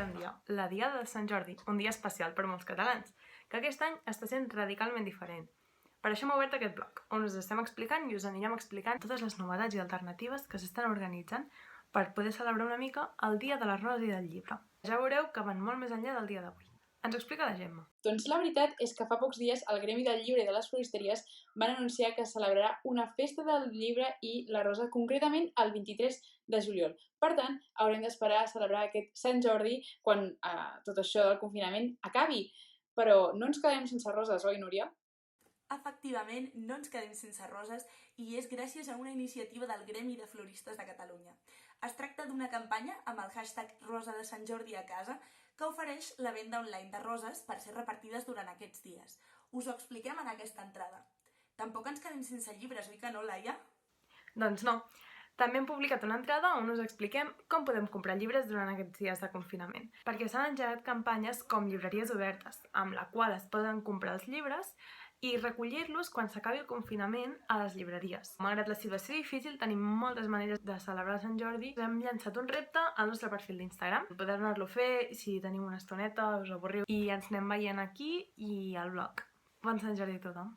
un dia, la Diada de Sant Jordi, un dia especial per molts catalans, que aquest any està sent radicalment diferent. Per això hem obert aquest blog, on us estem explicant i us anirem explicant totes les novetats i alternatives que s'estan organitzant per poder celebrar una mica el Dia de la Rosa i del Llibre. Ja veureu que van molt més enllà del dia d'avui. Ens ho explica la Gemma. Doncs la veritat és que fa pocs dies el Gremi del Llibre i de les Floristeries van anunciar que es celebrarà una festa del llibre i la rosa, concretament el 23 de juliol. Per tant, haurem d'esperar a celebrar aquest Sant Jordi quan tot això del confinament acabi. Però no ens quedem sense roses, oi, Núria? Efectivament, no ens quedem sense roses i és gràcies a una iniciativa del Gremi de Floristes de Catalunya. Es tracta d'una campanya amb el hashtag Rosa de Sant Jordi a casa que ofereix la venda online de roses per ser repartides durant aquests dies. Us ho expliquem en aquesta entrada. Tampoc ens quedem sense llibres, oi que no, Laia? Doncs no. També hem publicat una entrada on us expliquem com podem comprar llibres durant aquests dies de confinament, perquè s'han engegat campanyes com llibreries obertes, amb la qual es poden comprar els llibres i recollir-los quan s'acabi el confinament a les llibreries. Malgrat la situació difícil, tenim moltes maneres de celebrar Sant Jordi. Hem llançat un repte al nostre perfil d'Instagram. Podeu anar-lo a fer si teniu una estoneta, us avorriu, i ens anem veient aquí i al blog. Bon Sant Jordi a tothom!